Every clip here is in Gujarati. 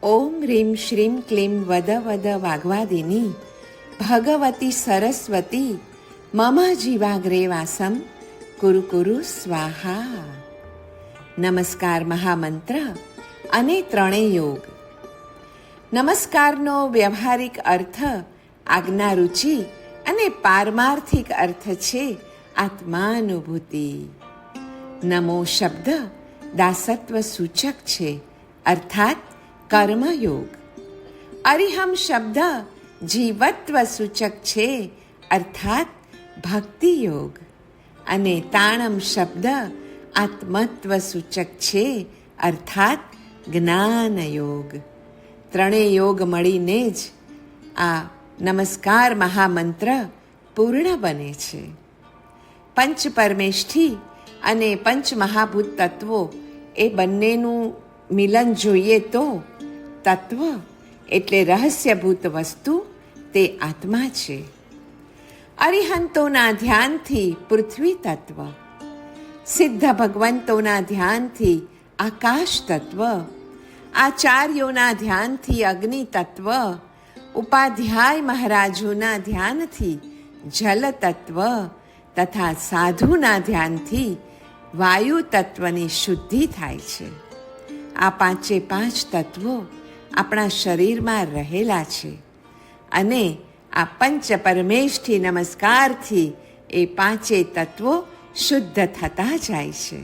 ઓમ રીમ શ્રીમ ક્લીમ વદ વદ વાગ્વાદિની ભગવતી સરસ્વતી મમ જીવાગ્રે વાસમ કુરુ કુરુ સ્વાહા. નમસ્કાર મહામંત્ર અને ત્રણેય યોગ. નમસ્કારનો વ્યવહારિક અર્થ આજ્ઞારુચિ અને પારમાર્થિક અર્થ છે આત્માનુભૂતિ. નમો શબ્દ દાસત્વ સૂચક છે, અર્થાત કર્મયોગ. અરિહમ શબ્દ જીવત્વ સૂચક છે, અર્થાત ભક્તિયોગ. અને તાણમ શબ્દ આત્મત્વ સૂચક છે, અર્થાત જ્ઞાનયોગ. ત્રણેય યોગ મળીને જ આ નમસ્કાર મહામંત્ર પૂર્ણ બને છે. પંચ પરમેષ્ઠી અને પંચ મહાભૂત તત્વો એ બંનેનું મિલન જોઈએ તો તત્વ એટલે રહસ્યભૂત વસ્તુ તે આત્મા છે. અરિહંતોના ધ્યાનથી પૃથ્વી તત્વ, સિદ્ધ ભગવંતોના ધ્યાનથી આકાશ તત્વ, આચાર્યોના ધ્યાનથી અગ્નિ તત્વ, ઉપાધ્યાય મહારાજોના ધ્યાનથી જલ તત્વ તથા સાધુના ધ્યાનથી વાયુ તત્વની શુદ્ધિ થાય છે. આ પાંચે પાંચ તત્વો આપણા શરીરમાં રહેલા છે અને આ પંચ પરમેષ્ઠી નમસ્કારથી એ પાંચે તત્વો શુદ્ધ થતા જાય છે.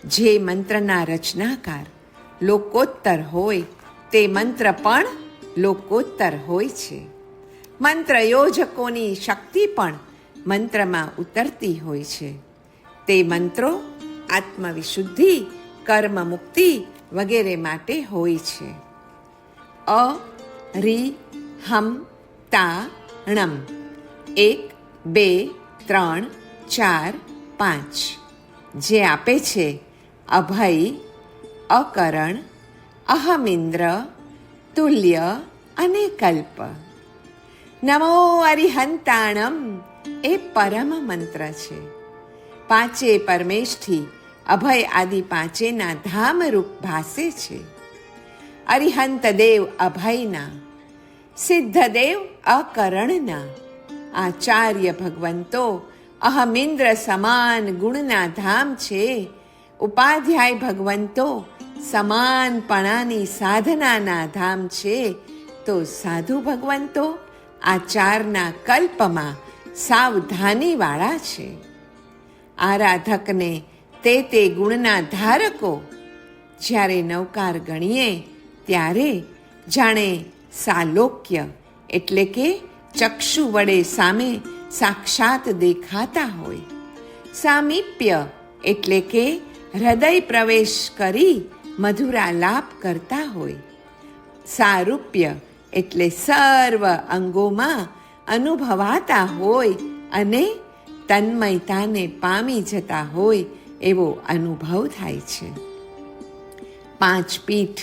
જે મંત્રના રચનાકાર લોકોત્તર હોય તે મંત્ર પણ લોકોત્તર હોય છે. મંત્ર યોજકોની શક્તિ પણ મંત્રમાં ઉતરતી હોય છે. તે મંત્રો આત્મવિશુદ્ધિ, કર્મ મુક્તિ વગેરે માટે હોય છે. અ રી હમ તા ણમ 1 2 3 4 5 જે આપે છે અભય, અકરણ, અહમિન્દ્ર, તુલ્ય અને કલ્પ. નમો અરિહંતાણમ એ પરમ મંત્ર છે. પાંચે પરમેષ્ઠી અભય આદિ પાંચેના ધામરૂપ ભાસે છે. અરિહંત દેવ અભયના, સિદ્ધદેવ અકરણના, આચાર્ય ભગવંતો અહમિન્દ્ર સમાન ગુણના ધામ છે. ઉપાધ્યાય ભગવંતો સમાનપણાની સાધનાના ધામ છે. તો સાધુ ભગવંતો આચારના કલ્પમાં સાવધાનીવાળા છે. આરાધકને તે ગુણના ધારકો જ્યારે નવકાર ગણીએ ત્યારે જાણે સાલોક્ય એટલે કે ચક્ષુ વડે સામે સાક્ષાત દેખાતા હોય, સામીપ્ય એટલે કે હૃદય પ્રવેશ કરી મધુરાલાપ કરતા હોય, સારૂપ્ય એટલે સર્વ અંગોમાં અનુભવાતા હોય અને તન્મયતાને પામી જતા હોય એવો અનુભવ થાય છે. પાંચ પીઠ,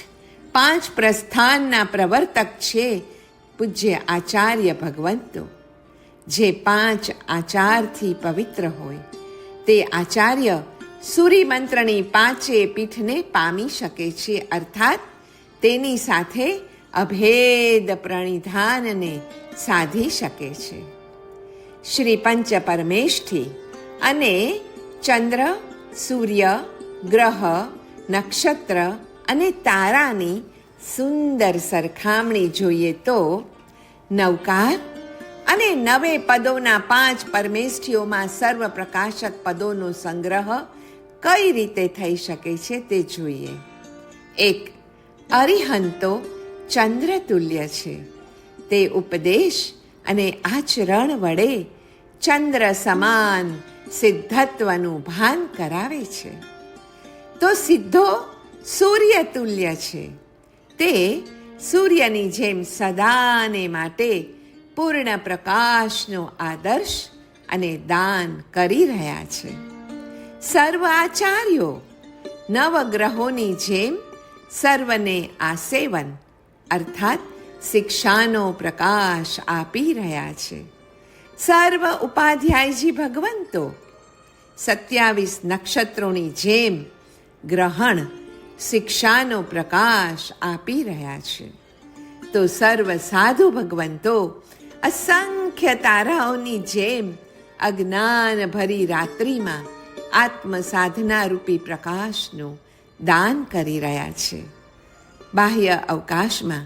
પાંચ પ્રસ્થાનના પ્રવર્તક છે પૂજ્ય આચાર્ય ભગવંતો. જે પાંચ આચારથી પવિત્ર હોય તે આચાર્ય સૂર્યમંત્રની પાંચે પીઠને પામી શકે છે, અર્થાત તેની સાથે અભેદ પ્રણિધાનને સાધી શકે છે. શ્રી પંચ પરમેષ્ઠી અને ચંદ્ર, સૂર્ય, ગ્રહ, નક્ષત્ર અને તારાની સુંદર સરખામણી જોઈએ તો નવકાર અને નવે પદોના પાંચ પરમેષ્ઠીઓમાં સર્વ પ્રકાશક પદોનો સંગ્રહ કઈ રીતે થઈ શકે છે તે જોઈએ. 1. અરિહંતો ચંદ્ર તુલ્ય છે. તે ઉપદેશ અને આચરણ વડે ચંદ્ર સમાન સિદ્ધત્વનું ભાન કરાવે છે. તો સિદ્ધો સૂર્ય તુલ્ય છે. તે સૂર્યની જેમ સદાને માટે પૂર્ણ પ્રકાશનો આદર્શ અને દાન કરી રહ્યા છે. સર્વ આચાર્યો નવગ્રહોની જેમ સર્વને આસેવન અર્થાત શિક્ષાનો પ્રકાશ આપી રહ્યા છે. સર્વ ઉપાધ્યાયજી ભગવંતો 27 નક્ષત્રોની જેમ ગ્રહણ શિક્ષાનો પ્રકાશ આપી રહ્યા છે. તો સર્વ સાધુ ભગવંતો અસંખ્ય તારાઓની જેમ અજ્ઞાન ભરી રાત્રિમાં આત્મ સાધના રૂપી પ્રકાશનું દાન કરી રહ્યા છે. બાહ્ય અવકાશમાં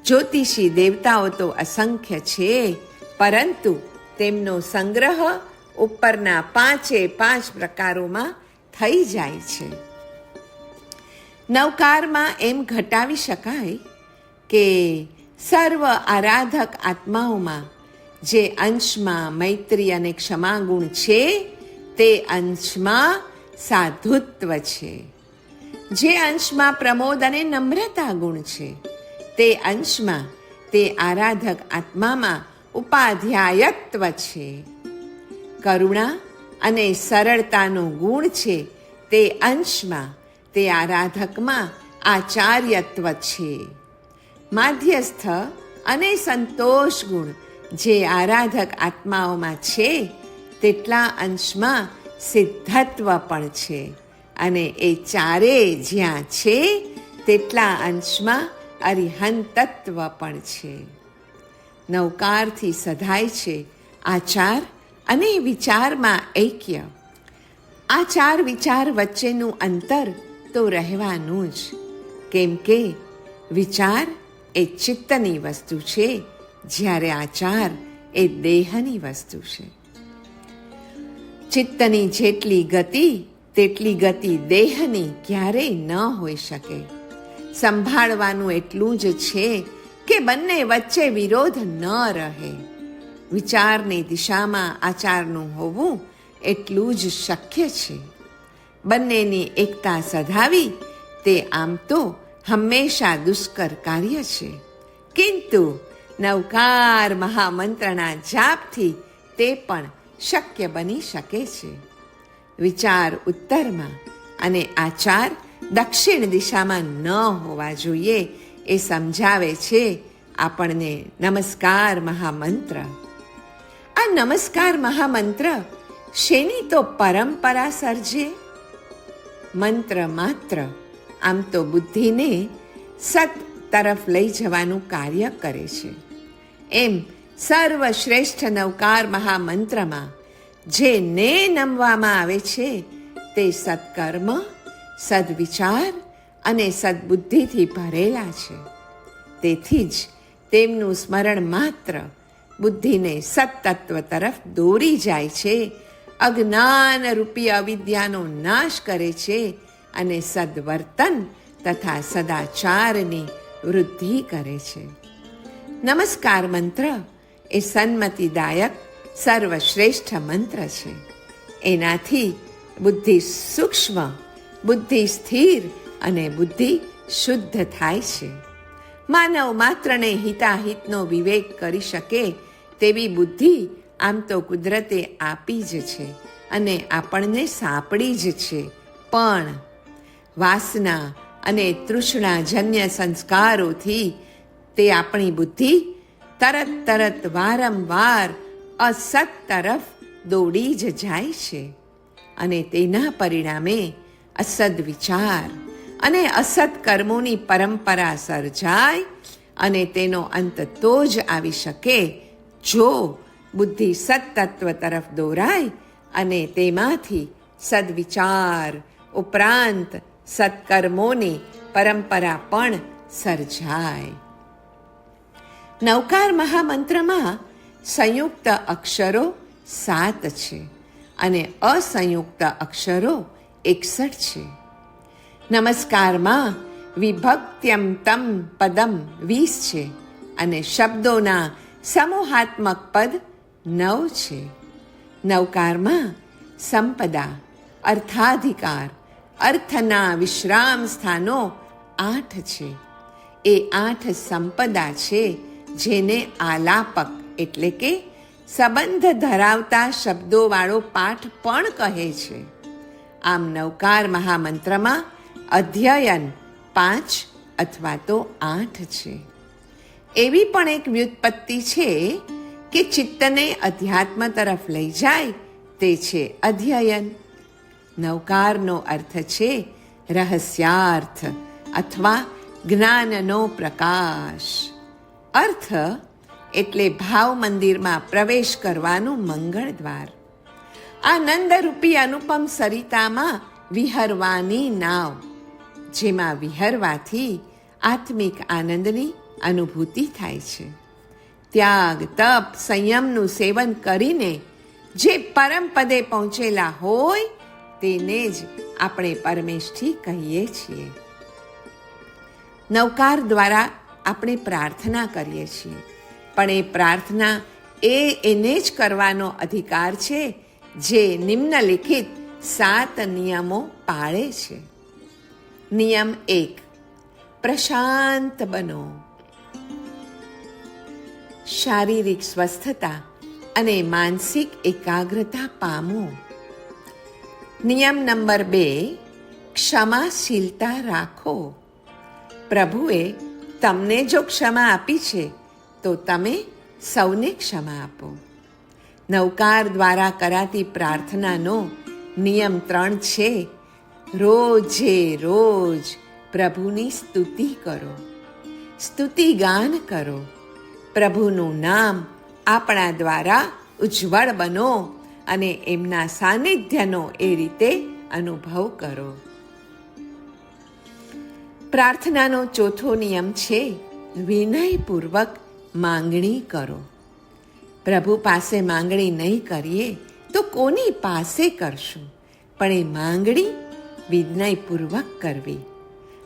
જ્યોતિષી દેવતાઓ તો અસંખ્ય છે, પરંતુ તેમનો સંગ્રહ ઉપરના 5 પ્રકારોમાં થઈ જાય છે. નવકારમાં એમ ઘટાવી શકાય કે સર્વ આરાધક આત્માઓમાં જે અંશમાં મૈત્રી અને ક્ષમા ગુણ છે તે અંશમાં સાધુત્વ છે. જે અંશમાં પ્રમોદ અને નમ્રતા ગુણ છે તે અંશમાં તે આરાધક આત્મામાં ઉપાધ્યાયત્વ છે. કરુણા અને સરળતાનો ગુણ છે તે અંશમાં તે આરાધકમાં આચાર્યત્વ છે. માધ્યસ્થ અને સંતોષ ગુણ જે આરાધક આત્માઓમાં છે તેટલા અંશમાં સિદ્ધત્વ પણ છે, અને એ ચારે જ્યાં છે તેટલા અંશમાં અરિહંતત્વ પણ છે. નવકારથી સધાય છે આચાર અને વિચારમાં ઐક્ય. આચાર વિચાર વચ્ચેનું અંતર તો રહેવાનું જ, કેમ કે વિચાર એ ચિત્તની વસ્તુ છે, જ્યારે આચાર એ દેહની વસ્તુ છે. ચિત્તની જેટલી ગતિ તેટલી ગતિ દેહની ક્યારેય ન હોઈ શકે. સંભાળવાનું એટલું જ છે કે બંને વચ્ચે વિરોધ ન રહે. વિચારની દિશામાં આચારનું હોવું એટલું જ શક્ય છે. બંનેની એકતા સધાવી તે આમ તો હંમેશા દુષ્કર કાર્ય છે, કિંતુ નવકાર મહામંત્રના જાપથી તે પણ શક્ય બની શકે છે. વિચાર ઉત્તરમાં અને આચાર દક્ષિણ દિશામાં ન હોવા જોઈએ એ સમજાવે છે આપણને નમસ્કાર મહામંત્ર. આ નમસ્કાર મહામંત્ર શેની તો પરંપરા સર્જે? મંત્ર માત્ર આમ તો બુદ્ધિને સત તરફ લઈ જવાનું કાર્ય કરે છે. એમ સર્વશ્રેષ્ઠ નવકાર મહામંત્રમાં જે ને નમવામાં આવે છે તે સત્કર્મ, સદવિચાર અને સદબુદ્ધિથી ભરેલા છે. તેથી જ તેમનું સ્મરણ માત્ર બુદ્ધિને સત્તત્વ તરફ દોરી જાય છે, અજ્ઞાન રૂપી અવિદ્યાનો નાશ કરે છે અને સદવર્તન તથા સદાચારની વૃદ્ધિ કરે છે. નમસ્કાર મંત્ર એ સન્મતિદાયક સર્વશ્રેષ્ઠ મંત્ર છે. એનાથી બુદ્ધિ સૂક્ષ્મ, બુદ્ધિ સ્થિર અને બુદ્ધિ શુદ્ધ થાય છે. માનવ માત્રને હિતાહિતનો વિવેક કરી શકે તેવી બુદ્ધિ આમ તો કુદરતે આપી જ છે અને આપણને સાંપડી જ છે, પણ વાસના અને તૃષ્ણાજન્ય સંસ્કારોથી તે આપણી બુદ્ધિ તરત વારંવાર અસત તરફ દોડી જ જાય છે, અને તેના પરિણામે અસદ વિચાર અને અસત કર્મોની પરંપરા સર્જાય, અને તેનો અંત તો જ આવી શકે જો બુદ્ધિ સત્તત્વ તરફ દોરાય અને તેમાંથી સદવિચાર ઉપરાંત સત્કર્મોની પરંપરા પણ સર્જાય. નવકાર મહામંત્રમાં સંયુક્ત અક્ષરો 7 છે અને અસંયુક્ત અક્ષરો 61 છે. નમસ્કારમાં વિભક્ત્યંતમ પદમ 20 છે અને શબ્દોના સમૂહાત્મક પદ 9 છે. નવકારમાં સંપદા, અર્થાધિકાર, અર્થના વિશ્રામ સ્થાનો 8 છે. એ 8 સંપદા છે જેને આલાપક એટલે કે સંબંધ ધરાવતા શબ્દોવાળો પાઠ પણ કહે છે. આમ નવકાર મહામંત્રમાં અધ્યયન 5 અથવા તો 8 છે. એવી પણ એક વ્યુત્પત્તિ છે કે ચિત્તને અધ્યાત્મ તરફ લઈ જાય તે છે અધ્યયન. નવકારનો અર્થ છે રહસ્યાર્થ અથવા જ્ઞાનનો પ્રકાશ. અર્થ એટલે ભાવ મંદિરમાં પ્રવેશ કરવાનું મંગળ દ્વાર. આનંદરૂપી અનુપમ સરિતામાં વિહરવાની નાવ, જેમાં વિહરવાથી આત્મિક આનંદની અનુભૂતિ થાય છે. ત્યાગ, તપ, સંયમનું સેવન કરીને જે પરમ પદે પહોંચેલા હોય તેને જ આપણે પરમેષ્ઠી કહીએ છીએ. નવકાર દ્વારા આપણે પ્રાર્થના કરીએ છીએ, પણ એ પ્રાર્થના એને જ કરવાનો અધિકાર છે જે નિમ્નલિખિત 7 નિયમો પાળે છે. નિયમ 1, પ્રશાંત બનો. શારીરિક સ્વસ્થતા અને માનસિક એકાગ્રતા પામો. નિયમ નંબર 2, ક્ષમાશીલતા રાખો. પ્રભુએ તમને જો ક્ષમા આપી છે તો તમે સૌને ક્ષમા આપો. નવકાર દ્વારા કરાતી પ્રાર્થનાનો નિયમ 3 છે, રોજે રોજ પ્રભુની સ્તુતિ કરો, સ્તુતિ ગાન કરો. પ્રભુનું નામ આપણા દ્વારા ઉજ્જવળ બનો અને એમના સાનિધ્યનો એ રીતે અનુભવ કરો. પ્રાર્થનાનો ચોથો નિયમ છે, વિનયપૂર્વક માંગણી કરો. પ્રભુ પાસે માંગણી નહીં કરીએ તો કોની પાસે કરશું? પણ એ માંગણી વિનયપૂર્વક કરવી.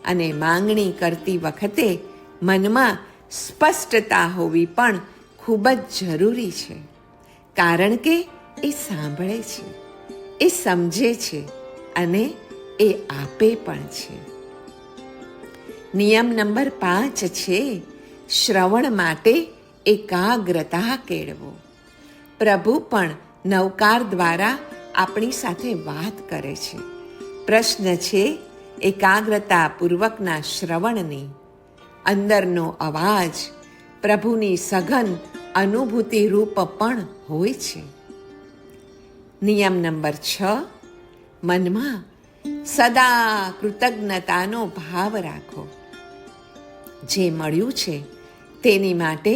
અને માંગણી કરતી વખતે મનમાં સ્પષ્ટતા હોવી પણ ખૂબ જ જરૂરી છે, કારણ કે એ સાંભળે છે, એ સમજે છે અને એ આપે પણ છે. નિયમ નંબર 5 છે, શ્રવણ માટે એકાગ્રતા કેળવો. પ્રભુ પણ નવકાર દ્વારા આપણી સાથે વાત કરે છે. પ્રશ્ન છે એકાગ્રતાપૂર્વકના શ્રવણની. અંદરનો અવાજ પ્રભુની સઘન અનુભૂતિ રૂપ પણ હોય છે. નિયમ નંબર 6, મનમાં સદા કૃતજ્ઞતાનો ભાવ રાખો. જે મળ્યું છે તેની માટે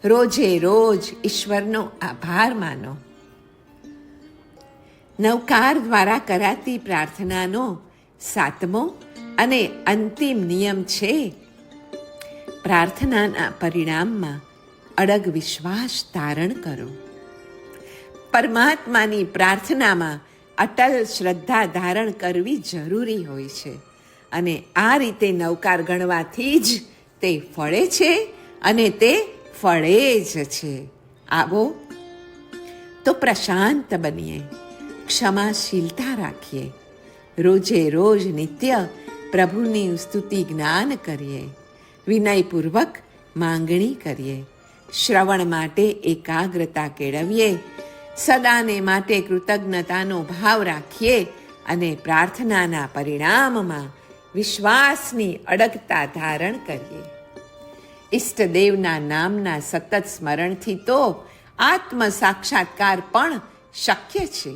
રોજે રોજ ઈશ્વરનો આભાર માનો. નવકાર દ્વારા કરાતી પ્રાર્થનાનો 7મો અને અંતિમ નિયમ છે, પ્રાર્થનાના પરિણામમાં અડગ વિશ્વાસ ધારણ કરો. પરમાત્માની પ્રાર્થનામાં અટલ શ્રદ્ધા ધારણ કરવી જરૂરી હોય છે અને આ રીતે નવકાર ગણવાથી જ તે ફળે છે અને તે ફળે જ છે. આવો તો પ્રશાંત બનીએ, ક્ષમાશીલતા રાખીએ, રોજે રોજ નિત્ય પ્રભુની સ્તુતિ જ્ઞાન કરીએ, વિનયપૂર્વક માંગણી કરીએ, શ્રવણ માટે એકાગ્રતા કેળવીએ, સદાને માટે કૃતજ્ઞતાનો ભાવ રાખીએ અને પ્રાર્થનાના પરિણામમાં વિશ્વાસની અડગતા ધારણ કરીએ. ઈષ્ટદેવના નામના સતત સ્મરણથી તો આત્મ સાક્ષાત્કાર પણ શક્ય છે.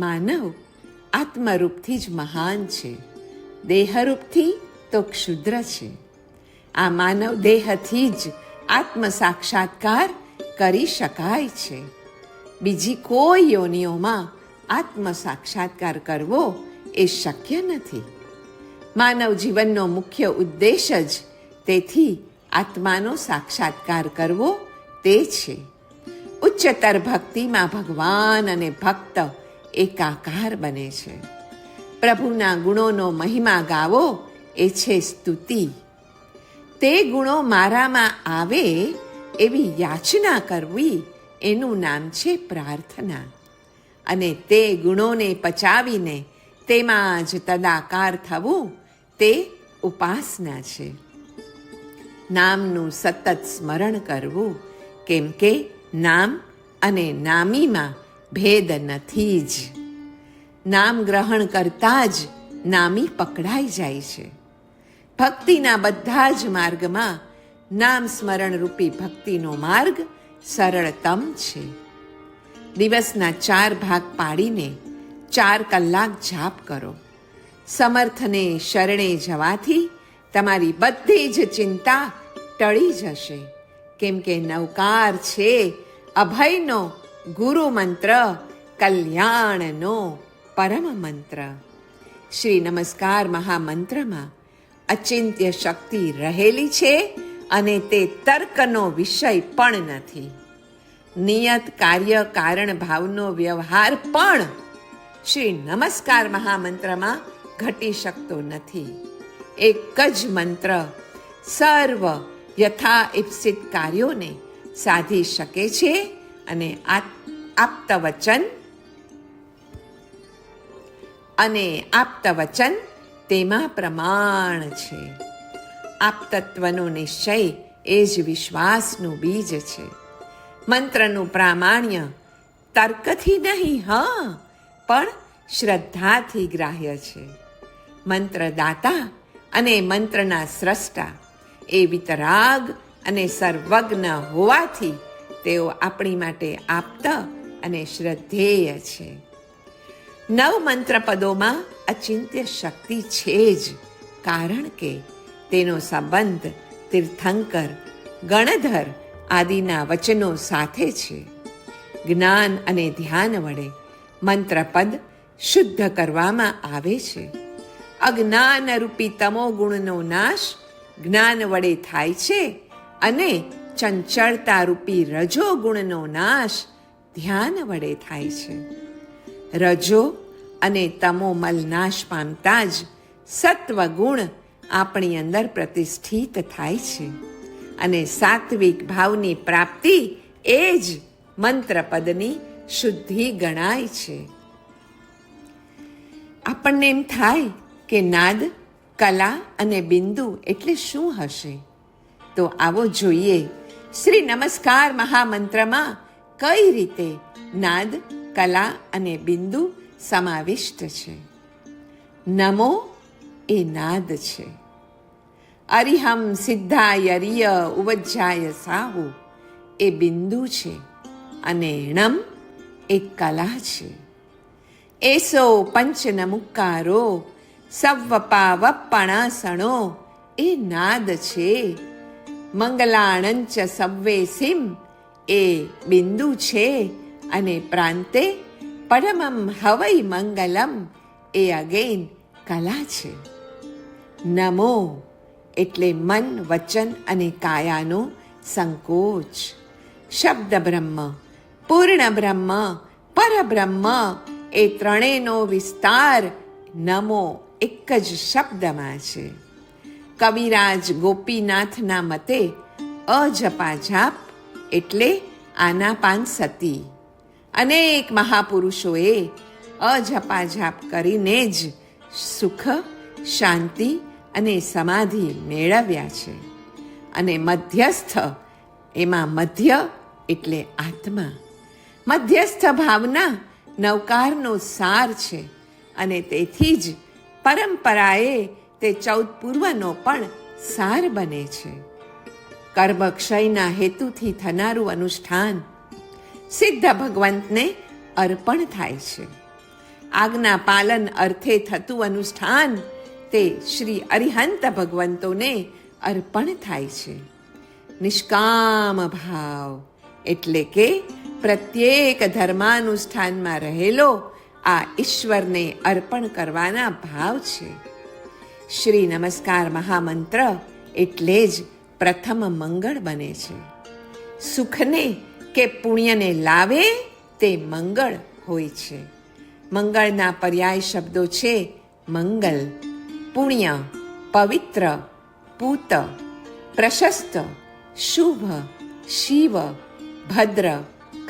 માનવ આત્મરૂપથી જ મહાન છે, દેહરૂપથી તો ક્ષુદ્ર છે. આ માનવ દેહથી જ આત્મ સાક્ષાત્કાર કરી શકાય છે. બીજી કોઈ યોનિઓમાં આત્મ સાક્ષાત્કાર કરવો એ શક્ય નથી. માનવ જીવનનો મુખ્ય ઉદ્દેશ જ તેથી આત્માનો સાક્ષાત્કાર કરવો તે છે. ઉચ્ચતર ભક્તિમાં ભગવાન અને ભક્ત એકાકાર બને છે. પ્રભુના ગુણોનો મહિમા ગાવો એ છે સ્તુતિ. તે ગુણો મારામાં આવે એવી યાચના કરવી એનું નામ છે પ્રાર્થના. અને તે ગુણોને પચાવીને તેમાં જ તદાકાર થવું તે ઉપાસના છે. નામનું સતત સ્મરણ કરવું, કેમ કે નામ અને નામીમાં ભેદ નથી જ. નામ ગ્રહણ કરતા જ નામી પકડાઈ જાય છે. ભક્તિના બધા જ માર્ગમાં નામ સ્મરણ રૂપી ભક્તિનો માર્ગ સરળતમ છે. દિવસના 4 ભાગ પાડીને 4 કલાક જાપ કરો. સમર્થને શરણે જવાથી તમારી બધી જ ચિંતા ટળી જશે, કેમ કે નવકાર છે અભયનો ગુરુ મંત્ર, કલ્યાણનો પરમ મંત્ર. શ્રી નમસ્કાર મહામંત્રમાં અચિંત્ય શક્તિ રહેલી છે અને તે તર્કનો વિષય પણ નથી. નિયત કાર્ય કારણ ભાવનો વ્યવહાર પણ શ્રી નમસ્કાર મહામંત્રમાં ઘટી શકતો નથી. એક જ મંત્ર સર્વ યથા ઇપ્સિત કાર્યોને સાધી શકે છે અને આપતવચન તેમાં પ્રમાણ છે. આપતત્વનો નિશ્ચય એ જ વિશ્વાસનું બીજ છે. મંત્રનું પ્રામાણ્ય તર્કથી નહીં, પણ શ્રદ્ધાથી ગ્રાહ્ય છે. મંત્રદાતા અને મંત્રના સ્રષ્ટા એ વિતરાગ અને સર્વજ્ઞ હોવાથી તેઓ આપણી માટે આપ્ત અને શ્રદ્ધેય છે. 9 મંત્ર પદોમાં અચિંત્ય શક્તિ છે જ, કારણ કે તેનો સંબંધ તીર્થંકર, ગણધર આદિના વચનો સાથે છે. જ્ઞાન અને ધ્યાન વડે મંત્રપદ શુદ્ધ કરવામાં આવે છે. અજ્ઞાનરૂપી તમો ગુણનો નાશ જ્ઞાન વડે થાય છે અને ચંચળતા રૂપી રજો ગુણનો નાશ ધ્યાન વડે થાય છે. રજો અને તમો મલ નાશ પામતા જ સત્વ ગુણ આપણી અંદર પ્રતિષ્ઠિત થાય છે અને સાત્વિક ભાવની પ્રાપ્તિ એ જ મંત્રપદની શુદ્ધિ ગણાય છે. આપણને એમ થાય કે નાદ, કલા અને બિંદુ એટલે શું હશે? તો આવો જોઈએ શ્રી નમસ્કાર મહામંત્રમાં કઈ રીતે નાદ, કલા અને બિંદુ સમાવિષ્ટ છે. નમો એ નાદ છે. અરિહમ સિદ્ધાયરિય ઉવજ્જાય સાહુ એ બિંદુ છે અને ણમ એ કલા છે. એસો પંચનમુક્કારો સવ્વપાવપણાસણો એ નાદ છે. મંગલાણંચ સવ્વેસિમ એ બિંદુ છે અને પ્રાંતે પરમમ હવૈ મંગલમ એ અગેન કલા છે. નમો એટલે મન, વચન અને કાયાનો સંકોચ. શબ્દ બ્રહ્મ, પૂર્ણ બ્રહ્મ, પરબ્રહ્મ એ ત્રણેયનો વિસ્તાર નમો એક જ શબ્દમાં છે. કવિરાજ ગોપીનાથના મતે અજપાજાપ એટલે આનાપાન સતી. અનેક મહાપુરુષોએ અજપાજાપ કરીને જ સુખ, શાંતિ અને સમાધિ મેળવ્યા છે. અને મધ્યસ્થ એમાં મધ્ય એટલે આત્મા. મધ્યસ્થ ભાવના નવકારનો સાર છે અને તેથી જ પરંપરાએ તે 14 પૂર્વનો પણ સાર બને છે. કર્મક્ષયના હેતુથી થનારું અનુષ્ઠાન સિદ્ધ ભગવંતને અર્પણ થાય છે. આજ્ઞા પાલન અર્થે થતું અનુષ્ઠાન તે શ્રી અરિહંત ભગવંતોને અર્પણ થાય છે. નિષ્કામ ભાવ એટલે કે પ્રત્યેક ધર્માનુષ્ઠાનમાં રહેલો આ ઈશ્વરને અર્પણ કરવાના ભાવ છે. શ્રી નમસ્કાર મહામંત્ર એટલે જ પ્રથમ મંગળ બને છે. સુખને કે પુણ્યને લાવે તે મંગળ હોય છે. મંગળના પર્યાય શબ્દો છે મંગલ, પુણ્ય, પવિત્ર, પૂત, પ્રશસ્ત, શુભ, શિવ, ભદ્ર,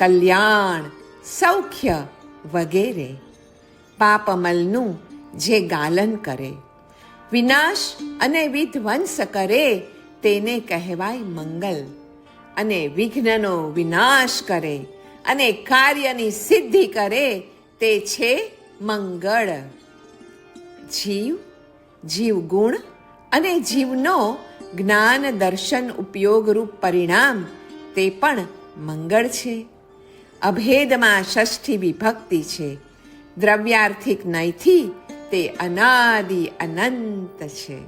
કલ્યાણ, સૌખ્ય વગેરે. પાપમલનું જે ગાલન કરે, વિનાશ અને વિધ્વંસ કરે તેને કહેવાય મંગલ. અને વિઘ્નનો વિનાશ કરે અને કાર્યની સિદ્ધિ કરે તે છે મંગળ. જીવ, જીવગુણ અને જીવનો જ્ઞાન દર્શન ઉપયોગરૂપ પરિણામ તે પણ મંગળ છે. અભેદમાં ષષ્ઠી વિભક્તિ છે. દ્રવ્યાર્થિક નયથી તે અનાદિ અનંત છે.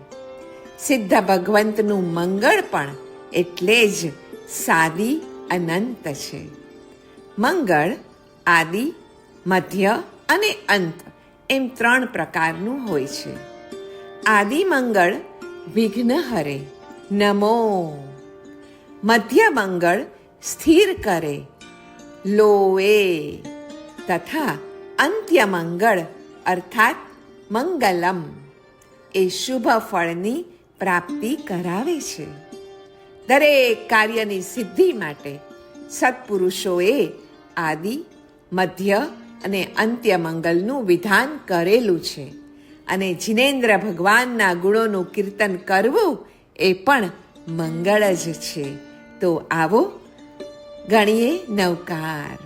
સિદ્ધ ભગવંતનું મંગળ પણ એટલે જ સાદિ અનંત છે. મંગળ આદિ, મધ્ય અને અંત એમ 3 પ્રકારનું હોય છે. આદિ મંગળ વિઘ્ન હરે નમો, મધ્ય મંગળ સ્થિર કરે લોએ, તથા અંત્ય મંગળ અર્થાત મંગલમ એ શુભ ફળની પ્રાપ્તિ કરાવે છે. દરેક કાર્યની સિદ્ધિ માટે સત્પુરુષોએ આદિ, મધ્ય અને અંત્ય મંગલનું વિધાન કરેલું છે. અને જિનેન્દ્ર ભગવાનના ગુણોનું કીર્તન કરવું એ પણ મંગળ જ છે. તો આવો ગણીએ નવકાર.